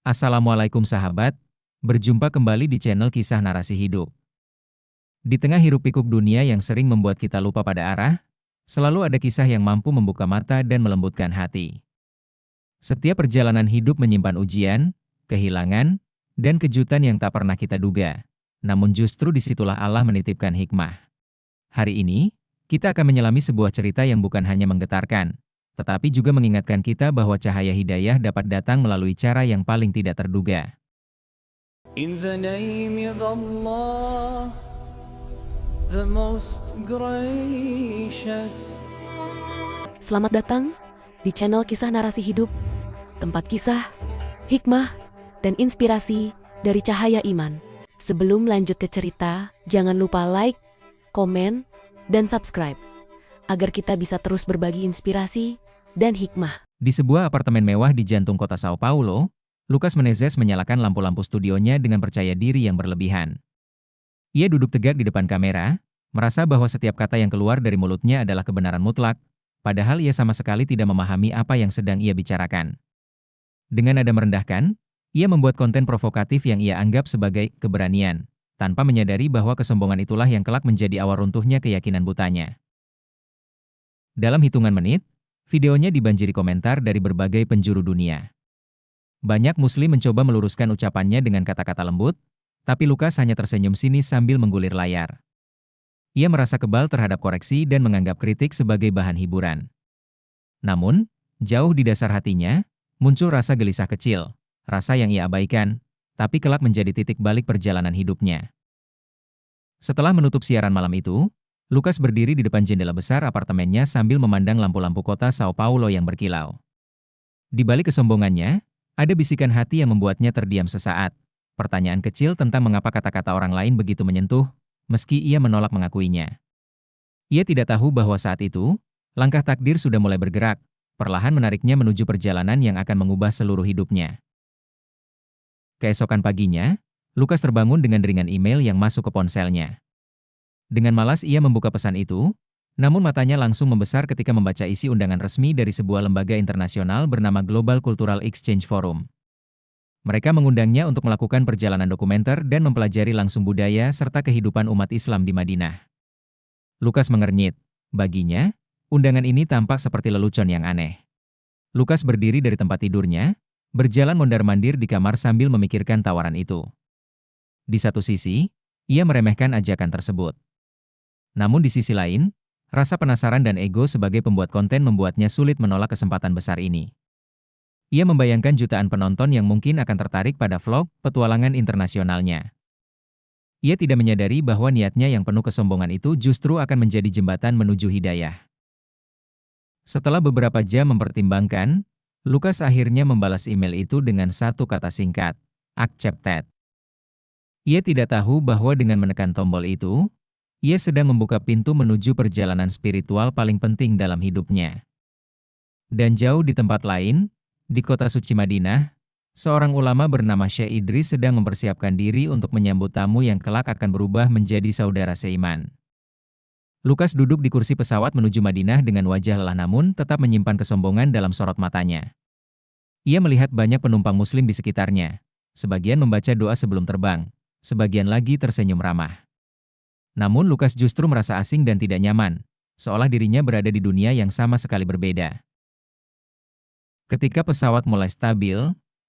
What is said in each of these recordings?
Assalamualaikum sahabat, berjumpa kembali di channel Kisah Narasi Hidup. Di tengah hiruk-pikuk dunia yang sering membuat kita lupa pada arah, selalu ada kisah yang mampu membuka mata dan melembutkan hati. Setiap perjalanan hidup menyimpan ujian, kehilangan, dan kejutan yang tak pernah kita duga. Namun justru disitulah Allah menitipkan hikmah. Hari ini, kita akan menyelami sebuah cerita yang bukan hanya menggetarkan, tetapi juga mengingatkan kita bahwa cahaya hidayah dapat datang melalui cara yang paling tidak terduga. In the name of Allah, the most gracious. Selamat datang di channel Kisah Narasi Hidup, tempat kisah, hikmah, dan inspirasi dari cahaya iman. Sebelum lanjut ke cerita, jangan lupa like, komen, dan subscribe, agar kita bisa terus berbagi inspirasi dan hikmah. Di sebuah apartemen mewah di jantung kota Sao Paulo, Lucas Menezes menyalakan lampu-lampu studionya dengan percaya diri yang berlebihan. Ia duduk tegak di depan kamera, merasa bahwa setiap kata yang keluar dari mulutnya adalah kebenaran mutlak, padahal ia sama sekali tidak memahami apa yang sedang ia bicarakan. Dengan nada merendahkan, ia membuat konten provokatif yang ia anggap sebagai keberanian, tanpa menyadari bahwa kesombongan itulah yang kelak menjadi awal runtuhnya keyakinan butanya. Dalam hitungan menit, videonya dibanjiri komentar dari berbagai penjuru dunia. Banyak muslim mencoba meluruskan ucapannya dengan kata-kata lembut, tapi Lucas hanya tersenyum sinis sambil menggulir layar. Ia merasa kebal terhadap koreksi dan menganggap kritik sebagai bahan hiburan. Namun, jauh di dasar hatinya, muncul rasa gelisah kecil, rasa yang ia abaikan, tapi kelak menjadi titik balik perjalanan hidupnya. Setelah menutup siaran malam itu, Lucas berdiri di depan jendela besar apartemennya sambil memandang lampu-lampu kota Sao Paulo yang berkilau. Di balik kesombongannya, ada bisikan hati yang membuatnya terdiam sesaat. Pertanyaan kecil tentang mengapa kata-kata orang lain begitu menyentuh, meski ia menolak mengakuinya. Ia tidak tahu bahwa saat itu, langkah takdir sudah mulai bergerak, perlahan menariknya menuju perjalanan yang akan mengubah seluruh hidupnya. Keesokan paginya, Lucas terbangun dengan deringan email yang masuk ke ponselnya. Dengan malas ia membuka pesan itu, namun matanya langsung membesar ketika membaca isi undangan resmi dari sebuah lembaga internasional bernama Global Cultural Exchange Forum. Mereka mengundangnya untuk melakukan perjalanan dokumenter dan mempelajari langsung budaya serta kehidupan umat Islam di Madinah. Lucas mengernyit. Baginya, undangan ini tampak seperti lelucon yang aneh. Lucas berdiri dari tempat tidurnya, berjalan mondar-mandir di kamar sambil memikirkan tawaran itu. Di satu sisi, ia meremehkan ajakan tersebut. Namun di sisi lain, rasa penasaran dan ego sebagai pembuat konten membuatnya sulit menolak kesempatan besar ini. Ia membayangkan jutaan penonton yang mungkin akan tertarik pada vlog petualangan internasionalnya. Ia tidak menyadari bahwa niatnya yang penuh kesombongan itu justru akan menjadi jembatan menuju hidayah. Setelah beberapa jam mempertimbangkan, Lucas akhirnya membalas email itu dengan satu kata singkat, accepted. Ia tidak tahu bahwa dengan menekan tombol itu, ia sedang membuka pintu menuju perjalanan spiritual paling penting dalam hidupnya. Dan jauh di tempat lain, di kota suci Madinah, seorang ulama bernama Syekh Idris sedang mempersiapkan diri untuk menyambut tamu yang kelak akan berubah menjadi saudara seiman. Lucas duduk di kursi pesawat menuju Madinah dengan wajah lelah namun tetap menyimpan kesombongan dalam sorot matanya. Ia melihat banyak penumpang muslim di sekitarnya. Sebagian membaca doa sebelum terbang, sebagian lagi tersenyum ramah. Namun Lucas justru merasa asing dan tidak nyaman, seolah dirinya berada di dunia yang sama sekali berbeda. Ketika pesawat mulai stabil,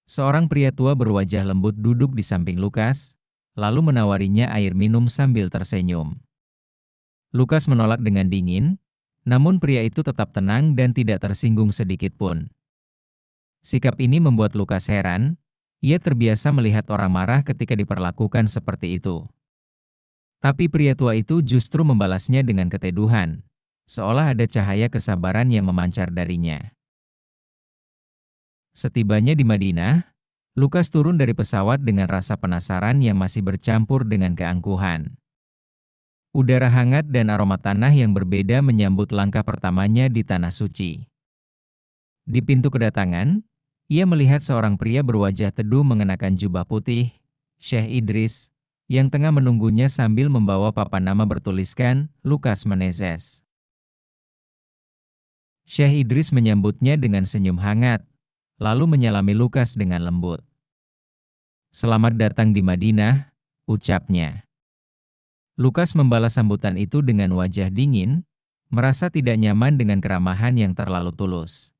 seorang pria tua berwajah lembut duduk di samping Lucas, lalu menawarinya air minum sambil tersenyum. Lucas menolak dengan dingin, namun pria itu tetap tenang dan tidak tersinggung sedikit pun. Sikap ini membuat Lucas heran, ia terbiasa melihat orang marah ketika diperlakukan seperti itu. Tapi pria tua itu justru membalasnya dengan keteduhan, seolah ada cahaya kesabaran yang memancar darinya. Setibanya di Madinah, Lucas turun dari pesawat dengan rasa penasaran yang masih bercampur dengan keangkuhan. Udara hangat dan aroma tanah yang berbeda menyambut langkah pertamanya di Tanah Suci. Di pintu kedatangan, ia melihat seorang pria berwajah teduh mengenakan jubah putih, Syekh Idris, yang tengah menunggunya sambil membawa papan nama bertuliskan Lucas Menezes. Syekh Idris menyambutnya dengan senyum hangat, lalu menyalami Lucas dengan lembut. "Selamat datang di Madinah," ucapnya. Lukas membalas sambutan itu dengan wajah dingin, merasa tidak nyaman dengan keramahan yang terlalu tulus.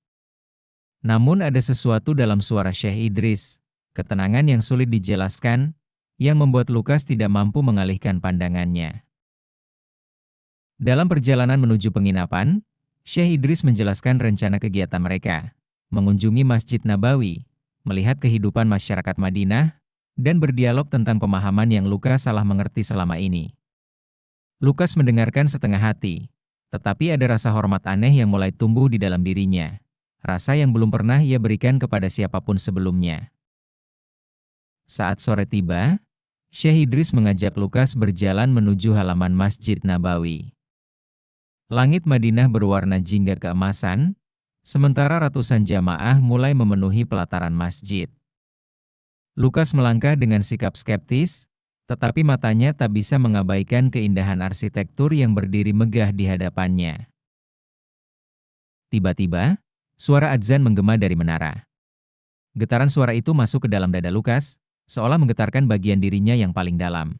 Namun ada sesuatu dalam suara Syekh Idris, ketenangan yang sulit dijelaskan, yang membuat Lukas tidak mampu mengalihkan pandangannya. Dalam perjalanan menuju penginapan, Syekh Idris menjelaskan rencana kegiatan mereka, mengunjungi Masjid Nabawi, melihat kehidupan masyarakat Madinah, dan berdialog tentang pemahaman yang Lukas salah mengerti selama ini. Lukas mendengarkan setengah hati, tetapi ada rasa hormat aneh yang mulai tumbuh di dalam dirinya, rasa yang belum pernah ia berikan kepada siapapun sebelumnya. Saat sore tiba, Syekh Idris mengajak Lukas berjalan menuju halaman Masjid Nabawi. Langit Madinah berwarna jingga keemasan, sementara ratusan jamaah mulai memenuhi pelataran masjid. Lukas melangkah dengan sikap skeptis, tetapi matanya tak bisa mengabaikan keindahan arsitektur yang berdiri megah di hadapannya. Tiba-tiba, suara adzan menggema dari menara. Getaran suara itu masuk ke dalam dada Lukas, seolah menggetarkan bagian dirinya yang paling dalam.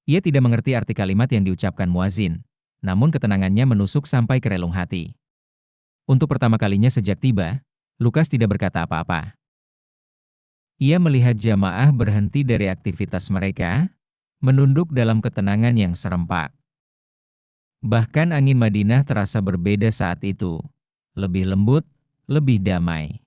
Ia tidak mengerti arti kalimat yang diucapkan muazin, namun ketenangannya menusuk sampai ke relung hati. Untuk pertama kalinya sejak tiba, Lukas tidak berkata apa-apa. Ia melihat jamaah berhenti dari aktivitas mereka, menunduk dalam ketenangan yang serempak. Bahkan angin Madinah terasa berbeda saat itu, lebih lembut, lebih damai.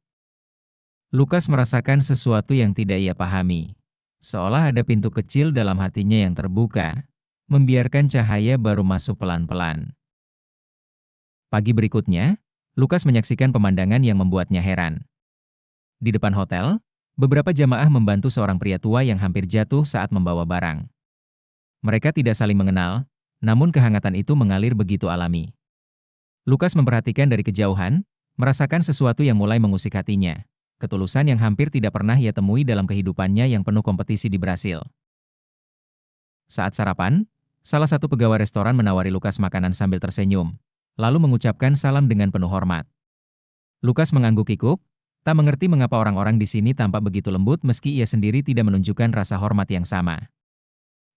Lukas merasakan sesuatu yang tidak ia pahami, seolah ada pintu kecil dalam hatinya yang terbuka, membiarkan cahaya baru masuk pelan-pelan. Pagi berikutnya, Lukas menyaksikan pemandangan yang membuatnya heran. Di depan hotel, beberapa jamaah membantu seorang pria tua yang hampir jatuh saat membawa barang. Mereka tidak saling mengenal, namun kehangatan itu mengalir begitu alami. Lukas memperhatikan dari kejauhan, merasakan sesuatu yang mulai mengusik hatinya, ketulusan yang hampir tidak pernah ia temui dalam kehidupannya yang penuh kompetisi di Brasil. Saat sarapan, salah satu pegawai restoran menawari Lukas makanan sambil tersenyum, lalu mengucapkan salam dengan penuh hormat. Lukas mengangguk kikuk, tak mengerti mengapa orang-orang di sini tampak begitu lembut meski ia sendiri tidak menunjukkan rasa hormat yang sama.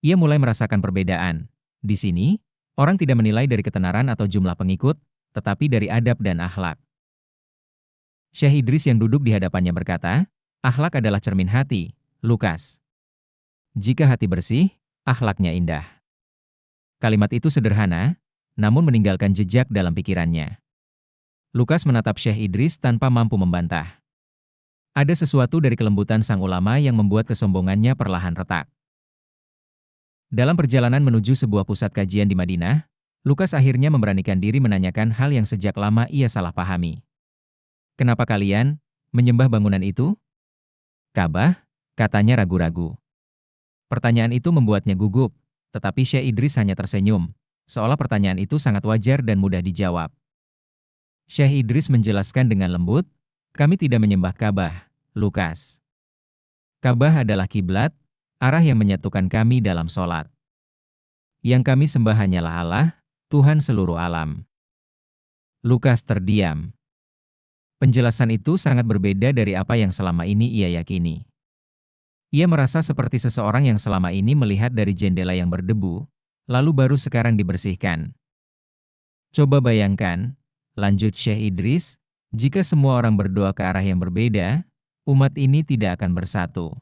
Ia mulai merasakan perbedaan. Di sini, orang tidak menilai dari ketenaran atau jumlah pengikut, tetapi dari adab dan akhlak. Syekh Idris yang duduk di hadapannya berkata, "Akhlak adalah cermin hati, Lukas. Jika hati bersih, akhlaknya indah." Kalimat itu sederhana, namun meninggalkan jejak dalam pikirannya. Lukas menatap Syekh Idris tanpa mampu membantah. Ada sesuatu dari kelembutan sang ulama yang membuat kesombongannya perlahan retak. Dalam perjalanan menuju sebuah pusat kajian di Madinah, Lukas akhirnya memberanikan diri menanyakan hal yang sejak lama ia salah pahami. "Kenapa kalian menyembah bangunan itu?" "Ka'bah," katanya ragu-ragu. Pertanyaan itu membuatnya gugup. Tetapi Syekh Idris hanya tersenyum, seolah pertanyaan itu sangat wajar dan mudah dijawab. Syekh Idris menjelaskan dengan lembut, "Kami tidak menyembah Ka'bah, Lukas. Ka'bah adalah kiblat, arah yang menyatukan kami dalam sholat. Yang kami sembah hanyalah Allah, Tuhan seluruh alam." Lukas terdiam. Penjelasan itu sangat berbeda dari apa yang selama ini ia yakini. Ia merasa seperti seseorang yang selama ini melihat dari jendela yang berdebu, lalu baru sekarang dibersihkan. "Coba bayangkan," lanjut Syekh Idris, "jika semua orang berdoa ke arah yang berbeda, umat ini tidak akan bersatu.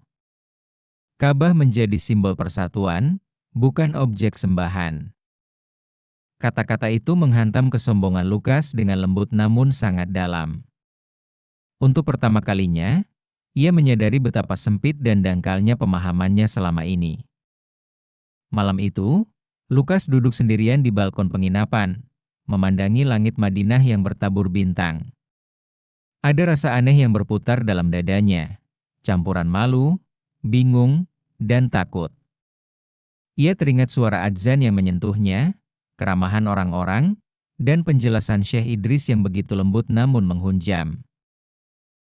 Ka'bah menjadi simbol persatuan, bukan objek sembahan." Kata-kata itu menghantam kesombongan Lukas dengan lembut namun sangat dalam. Untuk pertama kalinya, ia menyadari betapa sempit dan dangkalnya pemahamannya selama ini. Malam itu, Lukas duduk sendirian di balkon penginapan, memandangi langit Madinah yang bertabur bintang. Ada rasa aneh yang berputar dalam dadanya, campuran malu, bingung, dan takut. Ia teringat suara adzan yang menyentuhnya, keramahan orang-orang, dan penjelasan Syekh Idris yang begitu lembut namun menghunjam.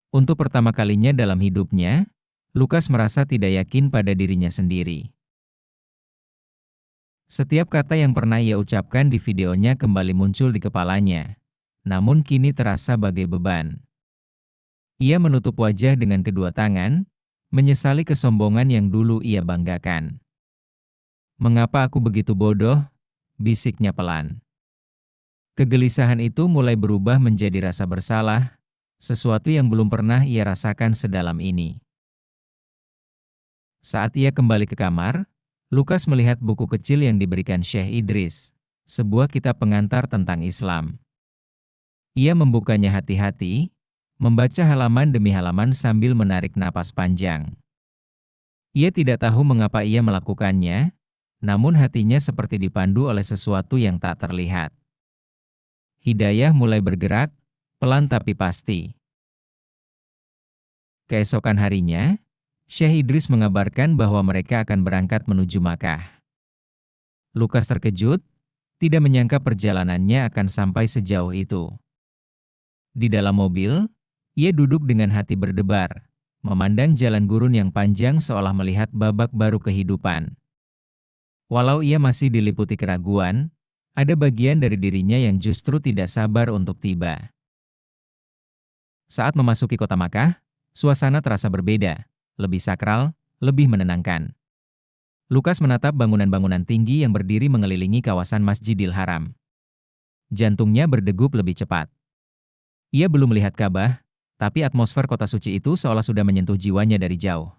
Untuk pertama kalinya dalam hidupnya, Lukas merasa tidak yakin pada dirinya sendiri. Setiap kata yang pernah ia ucapkan di videonya kembali muncul di kepalanya, namun kini terasa bagai beban. Ia menutup wajah dengan kedua tangan, Menyesali kesombongan yang dulu ia banggakan. "Mengapa aku begitu bodoh?" bisiknya pelan. Kegelisahan itu mulai berubah menjadi rasa bersalah, sesuatu yang belum pernah ia rasakan sedalam ini. Saat ia kembali ke kamar, Lukas melihat buku kecil yang diberikan Syekh Idris, sebuah kitab pengantar tentang Islam. Ia membukanya hati-hati, membaca halaman demi halaman sambil menarik napas panjang. Ia tidak tahu mengapa ia melakukannya, namun hatinya seperti dipandu oleh sesuatu yang tak terlihat. Hidayah mulai bergerak, pelan tapi pasti. Keesokan harinya, Syekh Idris mengabarkan bahwa mereka akan berangkat menuju Makkah. Lukas terkejut, tidak menyangka perjalanannya akan sampai sejauh itu. Di dalam mobil, ia duduk dengan hati berdebar, memandang jalan gurun yang panjang seolah melihat babak baru kehidupan. Walau ia masih diliputi keraguan, ada bagian dari dirinya yang justru tidak sabar untuk tiba. Saat memasuki kota Makkah, suasana terasa berbeda, lebih sakral, lebih menenangkan. Lukas menatap bangunan-bangunan tinggi yang berdiri mengelilingi kawasan Masjidil Haram. Jantungnya berdegup lebih cepat. Ia belum melihat Ka'bah, tapi atmosfer kota suci itu seolah sudah menyentuh jiwanya dari jauh.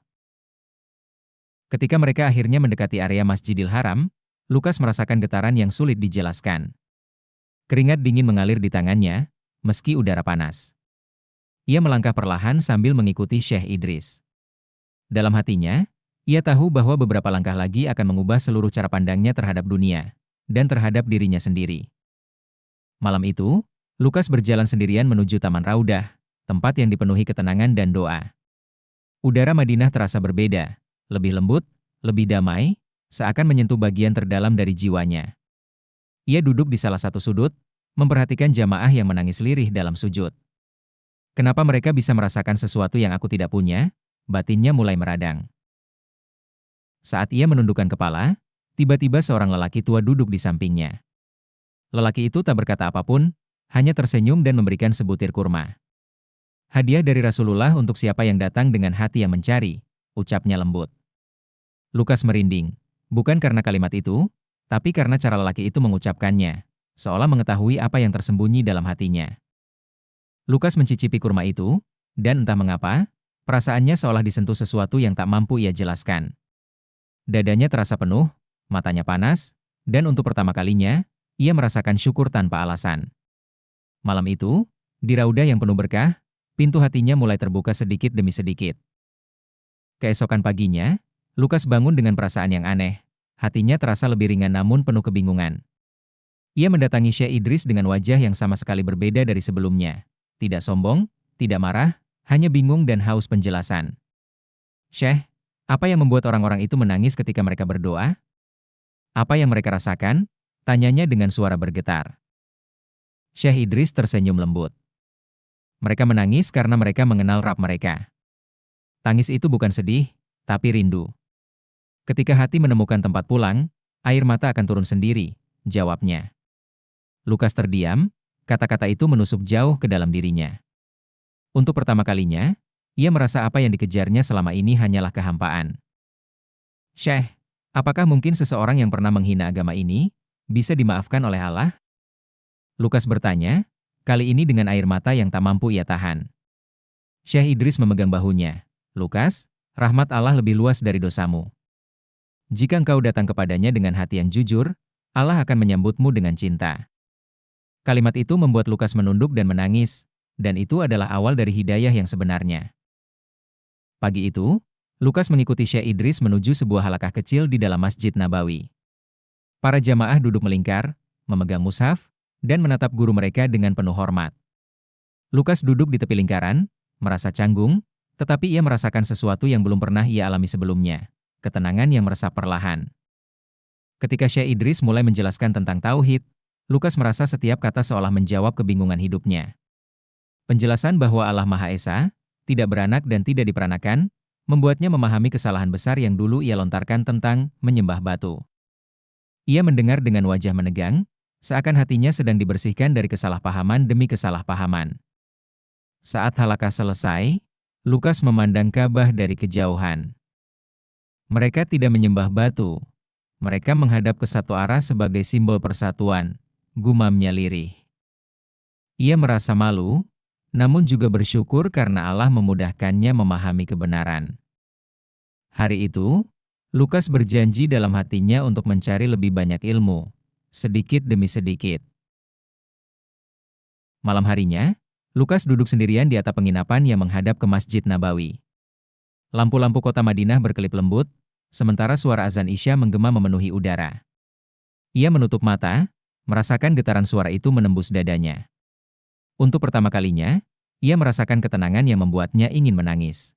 Ketika mereka akhirnya mendekati area Masjidil Haram, Lukas merasakan getaran yang sulit dijelaskan. Keringat dingin mengalir di tangannya, meski udara panas. Ia melangkah perlahan sambil mengikuti Syekh Idris. Dalam hatinya, ia tahu bahwa beberapa langkah lagi akan mengubah seluruh cara pandangnya terhadap dunia, dan terhadap dirinya sendiri. Malam itu, Lukas berjalan sendirian menuju Taman Raudah, tempat yang dipenuhi ketenangan dan doa. Udara Madinah terasa berbeda, lebih lembut, lebih damai, seakan menyentuh bagian terdalam dari jiwanya. Ia duduk di salah satu sudut, memperhatikan jamaah yang menangis lirih dalam sujud. Kenapa mereka bisa merasakan sesuatu yang aku tidak punya? Batinnya mulai meradang. Saat ia menundukkan kepala, tiba-tiba seorang lelaki tua duduk di sampingnya. Lelaki itu tak berkata apapun, hanya tersenyum dan memberikan sebutir kurma. "Hadiah dari Rasulullah untuk siapa yang datang dengan hati yang mencari," ucapnya lembut. Lukas merinding, bukan karena kalimat itu, tapi karena cara lelaki itu mengucapkannya, seolah mengetahui apa yang tersembunyi dalam hatinya. Lukas mencicipi kurma itu, dan entah mengapa, perasaannya seolah disentuh sesuatu yang tak mampu ia jelaskan. Dadanya terasa penuh, matanya panas, dan untuk pertama kalinya, ia merasakan syukur tanpa alasan. Malam itu, di raudah yang penuh berkah, pintu hatinya mulai terbuka sedikit demi sedikit. Keesokan paginya, Lukas bangun dengan perasaan yang aneh. Hatinya terasa lebih ringan namun penuh kebingungan. Ia mendatangi Syekh Idris dengan wajah yang sama sekali berbeda dari sebelumnya. Tidak sombong, tidak marah, hanya bingung dan haus penjelasan. "Syekh, apa yang membuat orang-orang itu menangis ketika mereka berdoa? Apa yang mereka rasakan?" tanyanya dengan suara bergetar. Syekh Idris tersenyum lembut. "Mereka menangis karena mereka mengenal Rabb mereka. Tangis itu bukan sedih, tapi rindu. Ketika hati menemukan tempat pulang, air mata akan turun sendiri," jawabnya. Lukas terdiam, kata-kata itu menusuk jauh ke dalam dirinya. Untuk pertama kalinya, ia merasa apa yang dikejarnya selama ini hanyalah kehampaan. "Syekh, apakah mungkin seseorang yang pernah menghina agama ini bisa dimaafkan oleh Allah?" Lukas bertanya, kali ini dengan air mata yang tak mampu ia tahan. Syekh Idris memegang bahunya. "Lukas, rahmat Allah lebih luas dari dosamu. Jika engkau datang kepadanya dengan hati yang jujur, Allah akan menyambutmu dengan cinta." Kalimat itu membuat Lukas menunduk dan menangis, dan itu adalah awal dari hidayah yang sebenarnya. Pagi itu, Lukas mengikuti Syekh Idris menuju sebuah halakah kecil di dalam Masjid Nabawi. Para jamaah duduk melingkar, memegang mushaf, dan menatap guru mereka dengan penuh hormat. Lukas duduk di tepi lingkaran, merasa canggung, tetapi ia merasakan sesuatu yang belum pernah ia alami sebelumnya, ketenangan yang meresap perlahan. Ketika Syekh Idris mulai menjelaskan tentang tauhid, Lukas merasa setiap kata seolah menjawab kebingungan hidupnya. Penjelasan bahwa Allah Maha Esa, tidak beranak dan tidak diperanakan, membuatnya memahami kesalahan besar yang dulu ia lontarkan tentang menyembah batu. Ia mendengar dengan wajah menegang, seakan hatinya sedang dibersihkan dari kesalahpahaman demi kesalahpahaman. Saat halakah selesai, Lukas memandang Ka'bah dari kejauhan. Mereka tidak menyembah batu. Mereka menghadap ke satu arah sebagai simbol persatuan, gumamnya lirih. Ia merasa malu, namun juga bersyukur karena Allah memudahkannya memahami kebenaran. Hari itu, Lukas berjanji dalam hatinya untuk mencari lebih banyak ilmu, sedikit demi sedikit. Malam harinya, Lukas duduk sendirian di atap penginapan yang menghadap ke Masjid Nabawi. Lampu-lampu kota Madinah berkelip lembut, sementara suara azan Isya menggema memenuhi udara. Ia menutup mata, merasakan getaran suara itu menembus dadanya. Untuk pertama kalinya, ia merasakan ketenangan yang membuatnya ingin menangis.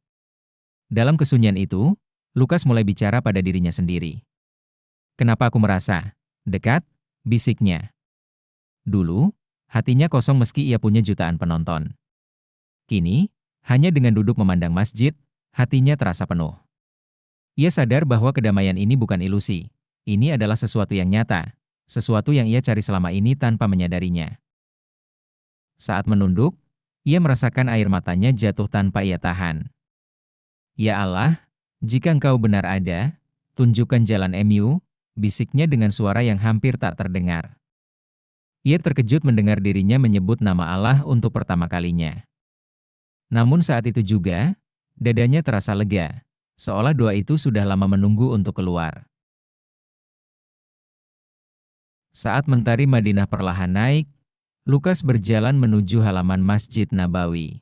Dalam kesunyian itu, Lukas mulai bicara pada dirinya sendiri. "Kenapa aku merasa dekat?" bisiknya. Dulu, hatinya kosong meski ia punya jutaan penonton. Kini, hanya dengan duduk memandang masjid, hatinya terasa penuh. Ia sadar bahwa kedamaian ini bukan ilusi. Ini adalah sesuatu yang nyata, sesuatu yang ia cari selama ini tanpa menyadarinya. Saat menunduk, ia merasakan air matanya jatuh tanpa ia tahan. "Ya Allah, jika Engkau benar ada, tunjukkan jalan MU," bisiknya dengan suara yang hampir tak terdengar. Ia terkejut mendengar dirinya menyebut nama Allah untuk pertama kalinya. Namun saat itu juga, dadanya terasa lega, seolah doa itu sudah lama menunggu untuk keluar. Saat mentari Madinah perlahan naik, Lukas berjalan menuju halaman Masjid Nabawi.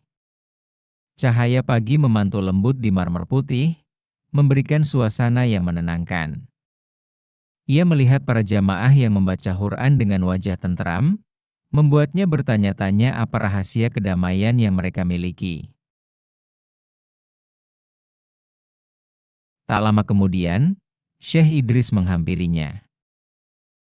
Cahaya pagi memantul lembut di marmer putih, memberikan suasana yang menenangkan. Ia melihat para jamaah yang membaca Quran dengan wajah tenteram, membuatnya bertanya-tanya apa rahasia kedamaian yang mereka miliki. Tak lama kemudian, Syekh Idris menghampirinya.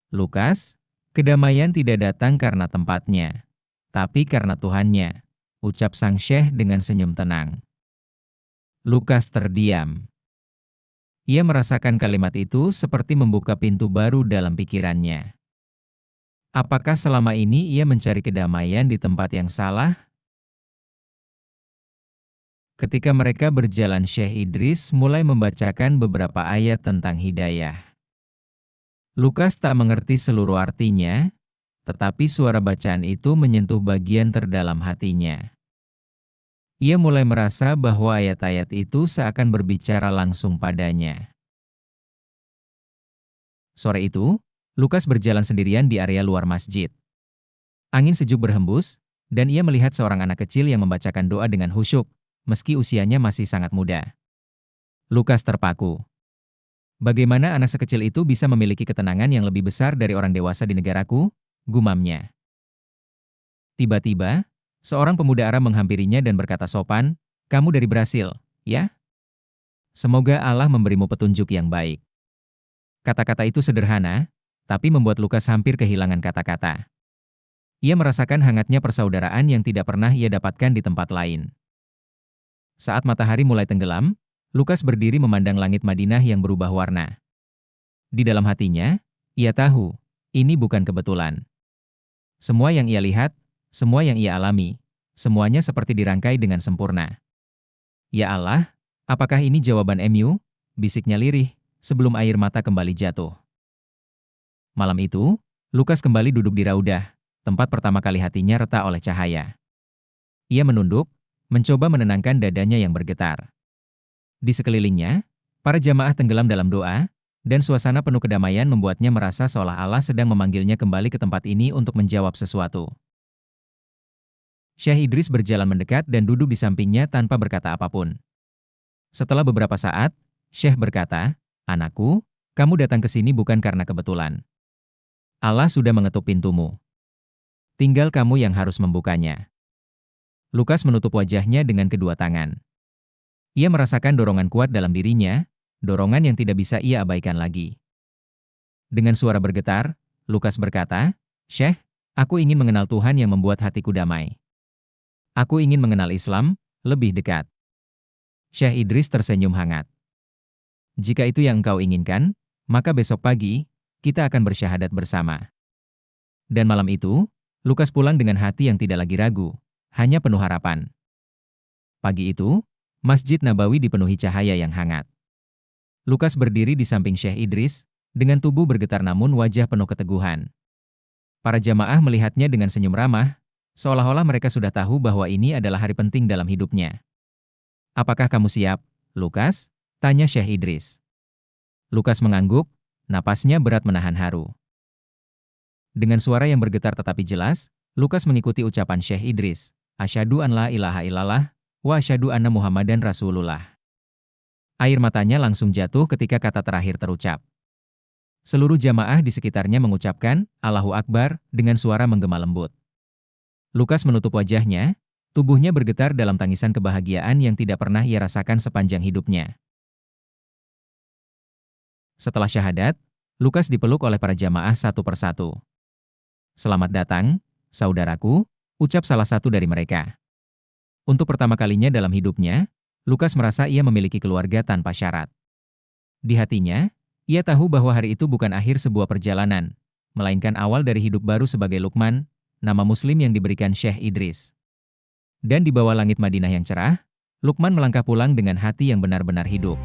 "Lukas, kedamaian tidak datang karena tempatnya, tapi karena Tuhannya," ucap sang Syekh dengan senyum tenang. Lukas terdiam. Ia merasakan kalimat itu seperti membuka pintu baru dalam pikirannya. Apakah selama ini ia mencari kedamaian di tempat yang salah? Ketika mereka berjalan, Syekh Idris mulai membacakan beberapa ayat tentang hidayah. Lukas tak mengerti seluruh artinya, tetapi suara bacaan itu menyentuh bagian terdalam hatinya. Ia mulai merasa bahwa ayat-ayat itu seakan berbicara langsung padanya. Sore itu, Lukas berjalan sendirian di area luar masjid. Angin sejuk berhembus, dan ia melihat seorang anak kecil yang membacakan doa dengan khusyuk, meski usianya masih sangat muda. Lukas terpaku. Bagaimana anak sekecil itu bisa memiliki ketenangan yang lebih besar dari orang dewasa di negaraku? Gumamnya. Tiba-tiba, seorang pemuda Arab menghampirinya dan berkata sopan, "Kamu dari Brasil, ya? Semoga Allah memberimu petunjuk yang baik." Kata-kata itu sederhana, tapi membuat Lukas hampir kehilangan kata-kata. Ia merasakan hangatnya persaudaraan yang tidak pernah ia dapatkan di tempat lain. Saat matahari mulai tenggelam, Lukas berdiri memandang langit Madinah yang berubah warna. Di dalam hatinya, ia tahu, ini bukan kebetulan. Semua yang ia lihat, semua yang ia alami, semuanya seperti dirangkai dengan sempurna. "Ya Allah, apakah ini jawaban MU?" bisiknya lirih, sebelum air mata kembali jatuh. Malam itu, Lukas kembali duduk di raudah, tempat pertama kali hatinya retak oleh cahaya. Ia menunduk, mencoba menenangkan dadanya yang bergetar. Di sekelilingnya, para jamaah tenggelam dalam doa, dan suasana penuh kedamaian membuatnya merasa seolah Allah sedang memanggilnya kembali ke tempat ini untuk menjawab sesuatu. Syekh Idris berjalan mendekat dan duduk di sampingnya tanpa berkata apapun. Setelah beberapa saat, Syekh berkata, "Anakku, kamu datang ke sini bukan karena kebetulan. Allah sudah mengetuk pintumu. Tinggal kamu yang harus membukanya." Lukas menutup wajahnya dengan kedua tangan. Ia merasakan dorongan kuat dalam dirinya, dorongan yang tidak bisa ia abaikan lagi. Dengan suara bergetar, Lukas berkata, "Syekh, aku ingin mengenal Tuhan yang membuat hatiku damai. Aku ingin mengenal Islam lebih dekat." Syekh Idris tersenyum hangat. "Jika itu yang engkau inginkan, maka besok pagi, kita akan bersyahadat bersama." Dan malam itu, Lukas pulang dengan hati yang tidak lagi ragu, hanya penuh harapan. Pagi itu, Masjid Nabawi dipenuhi cahaya yang hangat. Lukas berdiri di samping Syekh Idris, dengan tubuh bergetar namun wajah penuh keteguhan. Para jamaah melihatnya dengan senyum ramah, seolah-olah mereka sudah tahu bahwa ini adalah hari penting dalam hidupnya. "Apakah kamu siap, Lukas?" tanya Syekh Idris. Lukas mengangguk, napasnya berat menahan haru. Dengan suara yang bergetar tetapi jelas, Lukas mengikuti ucapan Syekh Idris, "Asyhadu an la ilaha illallah, wa asyhadu anna Muhammadan Rasulullah." Air matanya langsung jatuh ketika kata terakhir terucap. Seluruh jamaah di sekitarnya mengucapkan, "Allahu Akbar," dengan suara menggema lembut. Lukas menutup wajahnya, tubuhnya bergetar dalam tangisan kebahagiaan yang tidak pernah ia rasakan sepanjang hidupnya. Setelah syahadat, Lukas dipeluk oleh para jamaah satu persatu. "Selamat datang, saudaraku," ucap salah satu dari mereka. Untuk pertama kalinya dalam hidupnya, Lukas merasa ia memiliki keluarga tanpa syarat. Di hatinya, ia tahu bahwa hari itu bukan akhir sebuah perjalanan, melainkan awal dari hidup baru sebagai Lukman, nama Muslim yang diberikan Syekh Idris. Dan di bawah langit Madinah yang cerah, Lukman melangkah pulang dengan hati yang benar-benar hidup.